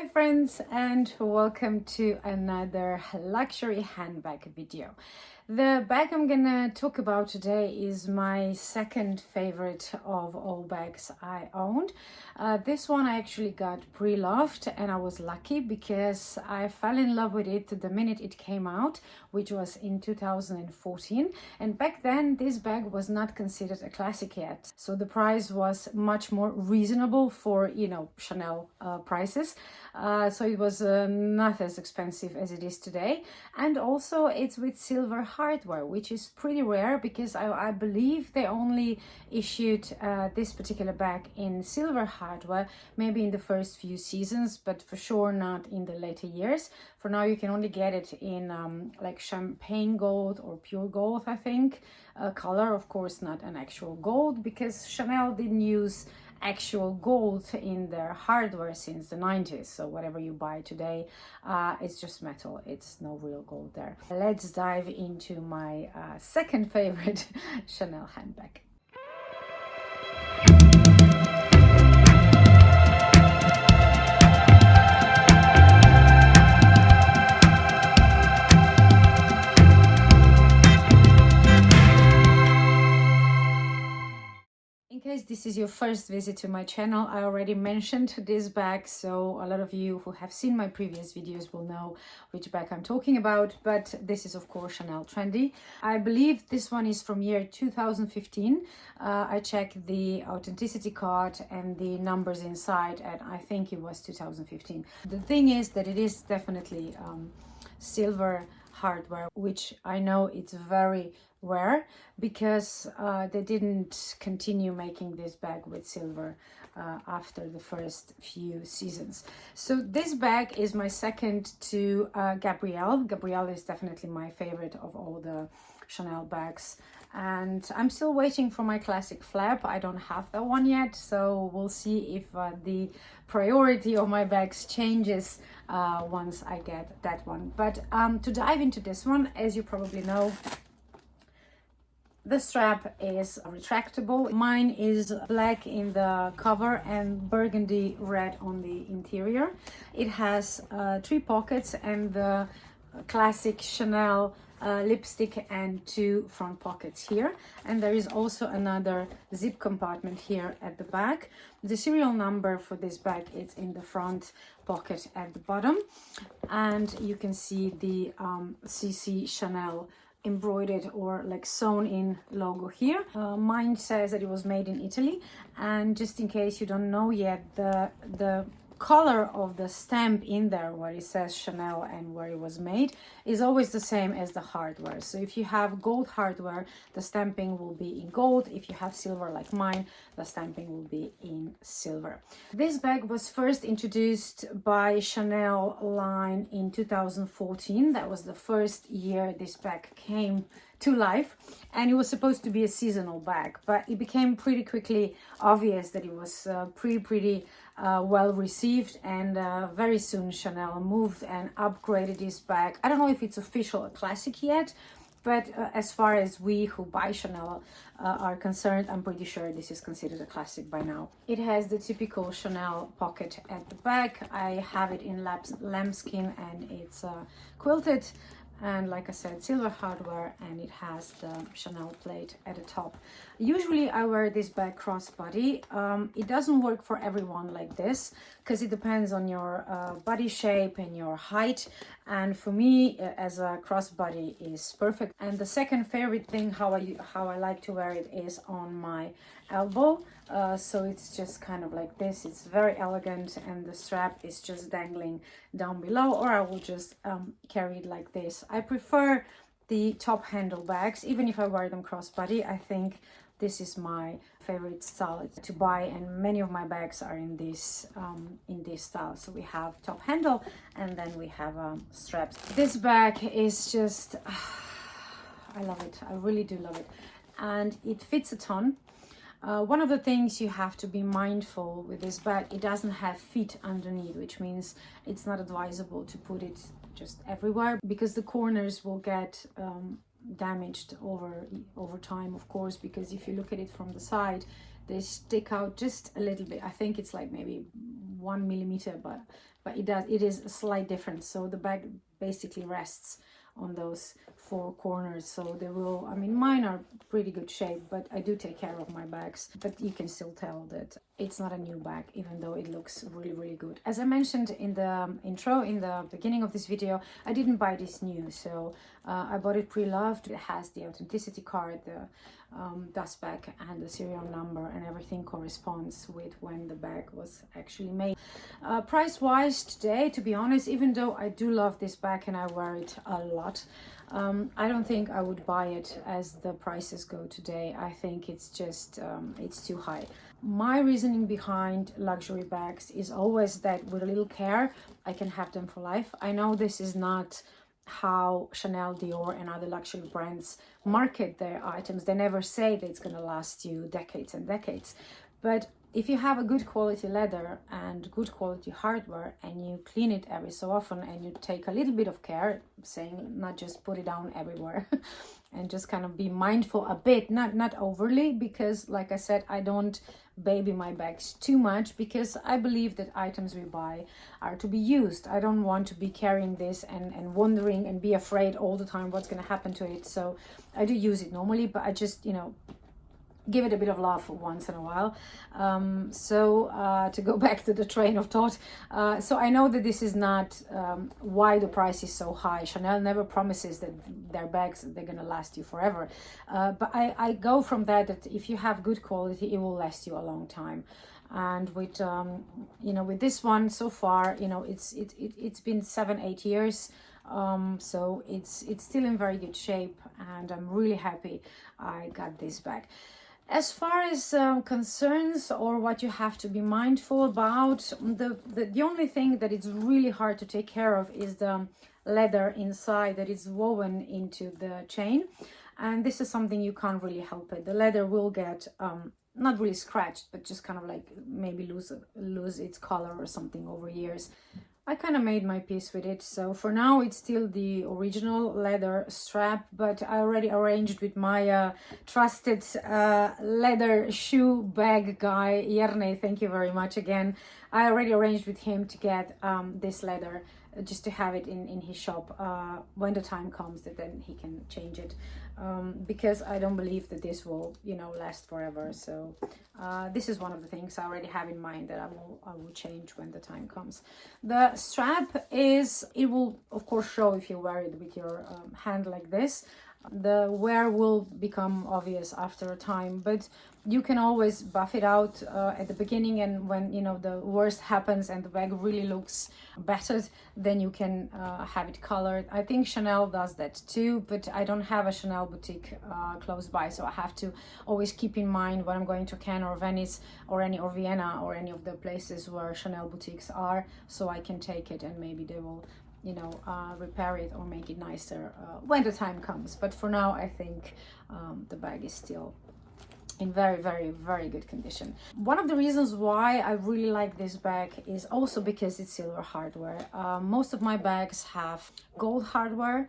Hi friends, and welcome to another luxury handbag video. The bag I'm gonna talk about today is my second favorite of all bags I owned. This one I actually got pre-loved, and I was lucky because I fell in love with it the minute it came out, which was in 2014. And back then this bag was not considered a classic yet, so the price was much more reasonable for, Chanel prices. So it was not as expensive as it is today, and also it's with silver hardware, which is pretty rare because I believe they only issued this particular bag in silver hardware maybe in the first few seasons, but for sure not in the later years. For now you can only get it in like champagne gold or pure gold, I think, color, of course not an actual gold, because Chanel didn't use actual gold in their hardware since the 90s. So whatever you buy today, it's just metal. It's no real gold there. Let's dive into my second favorite Chanel handbag. In case this is your first visit to my channel, I already mentioned this bag, so a lot of you who have seen my previous videos will know which bag I'm talking about, but this is of course Chanel Trendy. I believe this one is from year 2015. I checked the authenticity card and the numbers inside, and I think it was 2015. The thing is that it is definitely silver hardware, which I know it's very rare because they didn't continue making this bag with silver after the first few seasons. So this bag is my second to Gabrielle. Gabrielle is definitely my favorite of all the Chanel bags, and I'm still waiting for my classic flap. I don't have that one yet, so we'll see if the priority of my bags changes once I get that one. But to dive into this one, as you probably know, the strap is retractable. Mine is black in the cover and burgundy red on the interior. It has 3 pockets and the classic Chanel lipstick and 2 front pockets here, and there is also another zip compartment here at the back. The serial number for this bag is in the front pocket at the bottom, and you can see the CC Chanel embroidered or like sewn in logo here. Mine says that it was made in Italy, and just in case you don't know yet, the color of the stamp in there where it says Chanel and where it was made is always the same as the hardware. So if you have gold hardware, the stamping will be in gold. If you have silver like mine, the stamping will be in silver. This bag was first introduced by Chanel line in 2014. That was the first year this bag came to life, and it was supposed to be a seasonal bag, but it became pretty quickly obvious that it was pretty well received, and very soon Chanel moved and upgraded this bag. I don't know if it's official a classic yet, but as far as we who buy Chanel are concerned, I'm pretty sure this is considered a classic by now. It has the typical Chanel pocket at the back. I have it in lambskin, and it's quilted, and like I said, silver hardware, and it has the Chanel plate at the top. Usually I wear this bag crossbody. It doesn't work for everyone like this because it depends on your body shape and your height, and for me as a crossbody is perfect. And the second favorite thing how I like to wear it is on my elbow. So it's just kind of like this. It's very elegant, and the strap is just dangling down below, or I will just carry it like this. I prefer the top handle bags, even if I wear them crossbody. I think this is my favorite style to buy, and many of my bags are in this style. So we have top handle, and then we have straps. This bag is just I love it. I really do love it, and it fits a ton. One of the things you have to be mindful with this bag, it doesn't have feet underneath, which means it's not advisable to put it just everywhere, because the corners will get damaged over time, of course, because if you look at it from the side, they stick out just a little bit. I think it's like maybe 1 millimeter, but it is a slight difference. So the bag basically rests on those 4 corners, so they will, I mean, mine are pretty good shape, but I do take care of my bags. But you can still tell that it's not a new bag, even though it looks really, really good. As I mentioned in the intro, in the beginning of this video, I didn't buy this new, so I bought it pre-loved. It has the authenticity card, the dust bag, and the serial number, and everything corresponds with when the bag was actually made. Price wise today, to be honest, even though I do love this bag and I wear it a lot, I don't think I would buy it as the prices go today. I think it's just it's too high. My reasoning behind luxury bags is always that with a little care I can have them for life. I know this is not how Chanel, Dior, and other luxury brands market their items. They never say that it's going to last you decades and decades. But if you have a good quality leather and good quality hardware, and you clean it every so often, and you take a little bit of care, saying not just put it down everywhere and just kind of be mindful a bit, not overly, because like I said, I don't baby my bags too much, because I believe that items we buy are to be used. I don't want to be carrying this and wondering and be afraid all the time what's going to happen to it. So I do use it normally, but I just, you know, give it a bit of love once in a while. To go back to the train of thought, so I know that this is not why the price is so high. Chanel never promises that their bags, they're gonna last you forever, but I go from that if you have good quality, it will last you a long time. And with you know, with this one so far, you know, it's been 7-8 years. So it's still in very good shape, and I'm really happy I got this bag. As far as concerns or what you have to be mindful about, the only thing that is really hard to take care of is the leather inside that is woven into the chain. And this is something you can't really help it. The leather will get not really scratched, but just kind of like maybe lose its color or something over years. I kind of made my peace with it. So for now, it's still the original leather strap, but I already arranged with my trusted leather shoe bag guy, Jerne, thank you very much again. I already arranged with him to get this leather, just to have it in his shop when the time comes, that then he can change it, because I don't believe that this will, you know, last forever. So this is one of the things I already have in mind that I will change when the time comes. The strap it will of course show if you wear it with your hand like this. The wear will become obvious after a time, but you can always buff it out at the beginning, and when, you know, the worst happens and the bag really looks battered, then you can have it colored. I think Chanel does that too, but I don't have a Chanel boutique close by, so I have to always keep in mind when I'm going to Cannes or Venice or Vienna or any of the places where Chanel boutiques are, so I can take it and maybe they will, you know, repair it or make it nicer when the time comes. But for now, I think the bag is still in very, very, very good condition. One of the reasons why I really like this bag is also because it's silver hardware. Most of my bags have gold hardware.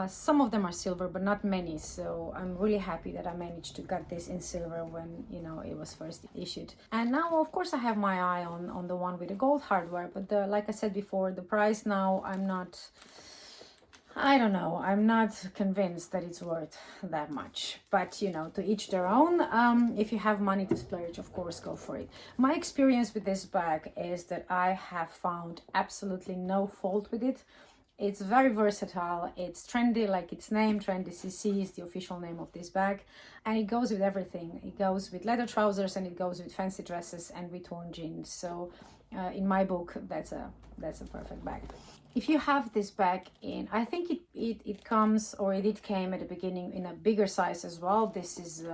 Some of them are silver, but not many. So I'm really happy that I managed to get this in silver when, you know, it was first issued. And now, of course, I have my eye on the one with the gold hardware. But like I said before, the price now, I don't know, I'm not convinced that it's worth that much. But, you know, to each their own. If you have money to splurge, of course, go for it. My experience with this bag is that I have found absolutely no fault with it. It's very versatile. It's trendy, like its name. Trendy CC is the official name of this bag. And it goes with everything. It goes with leather trousers, and it goes with fancy dresses and with torn jeans. So in my book, that's a perfect bag. If you have this bag in, I think it comes, or it came at the beginning in a bigger size as well. This is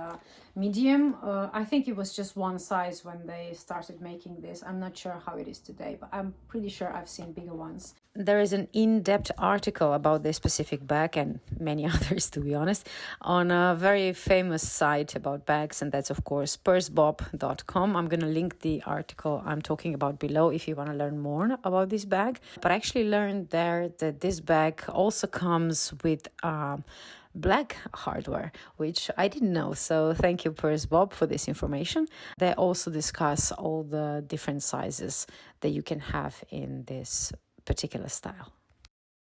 medium. I think it was just one size when they started making this. I'm not sure how it is today, but I'm pretty sure I've seen bigger ones. There is an in-depth article about this specific bag, and many others, to be honest, on a very famous site about bags, and that's of course pursebop.com. I'm going to link the article I'm talking about below if you want to learn more about this bag. But I actually learned there that this bag also comes with black hardware, which I didn't know. So thank you, pursebop, for this information. They also discuss all the different sizes that you can have in this particular style.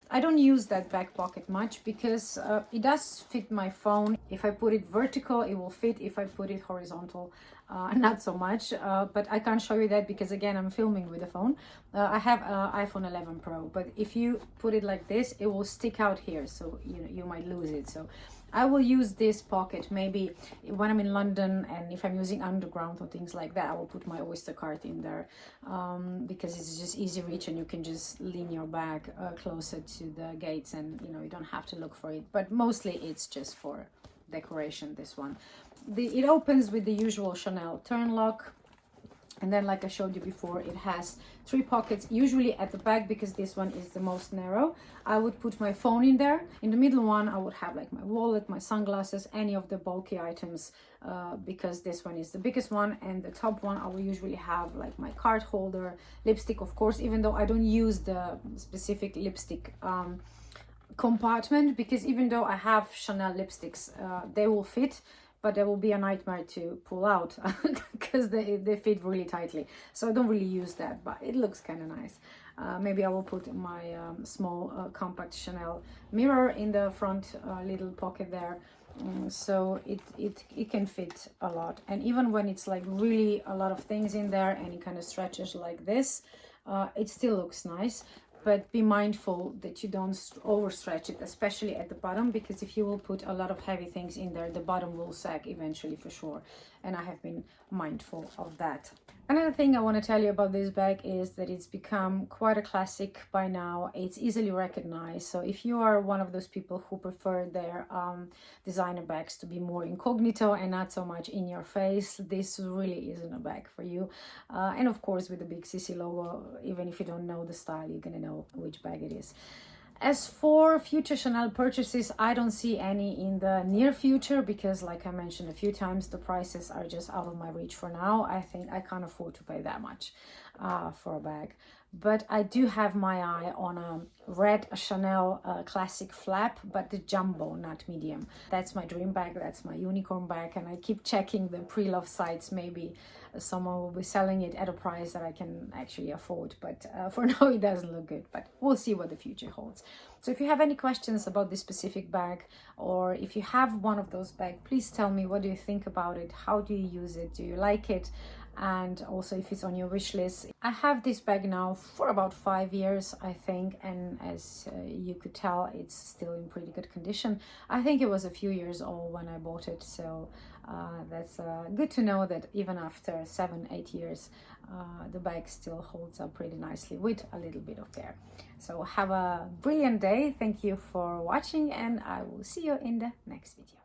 I don't use that back pocket much because it does fit my phone. If I put it vertical, it will fit. If I put it horizontal, not so much. But I can't show you that because, again, I'm filming with the phone. I have iPhone 11 Pro, but if you put it like this, it will stick out here, so you might lose it. So I will use this pocket maybe when I'm in London, and if I'm using underground or things like that, I will put my Oyster card in there because it's just easy reach, and you can just lean your bag closer to the gates, and you don't have to look for it. But mostly it's just for decoration, this one. It opens with the usual Chanel turn lock. And then, like I showed you before, it has 3 pockets, usually at the back, because this one is the most narrow. I would put my phone in there. In the middle one, I would have like my wallet, my sunglasses, any of the bulky items, because this one is the biggest one. And the top one, I will usually have like my card holder, lipstick, of course, even though I don't use the specific lipstick compartment, because even though I have Chanel lipsticks, they will fit, but they will be a nightmare to pull out because they fit really tightly. So I don't really use that, but it looks kind of nice. Maybe I will put my small compact Chanel mirror in the front little pocket there. So it can fit a lot. And even when it's like really a lot of things in there and it kind of stretches like this, it still looks nice. But be mindful that you don't overstretch it, especially at the bottom, because if you will put a lot of heavy things in there, the bottom will sag eventually for sure. And I have been mindful of that. Another thing I want to tell you about this bag is that it's become quite a classic by now. It's easily recognized. So if you are one of those people who prefer their designer bags to be more incognito and not so much in your face, this really isn't a bag for you. And of course, with the big CC logo, even if you don't know the style, you're gonna know which bag it is. As for future Chanel purchases, I don't see any in the near future because, like I mentioned a few times, the prices are just out of my reach for now. I think I can't afford to pay that much for a bag. But I do have my eye on a red Chanel classic flap, but the jumbo, not medium. That's my dream bag, that's my unicorn bag, and I keep checking the pre-love sites. Maybe someone will be selling it at a price that I can actually afford, but for now it doesn't look good, but we'll see what the future holds. So if you have any questions about this specific bag, or if you have one of those bags, please tell me, what do you think about it? How do you use it? Do you like it? And also if it's on your wish list. I have this bag now for about 5 years, I think, and as you could tell, it's still in pretty good condition. I think it was a few years old when I bought it, so that's good to know that even after 7-8 years the bag still holds up pretty nicely with a little bit of care. So have a brilliant day. Thank you for watching, and I will see you in the next video.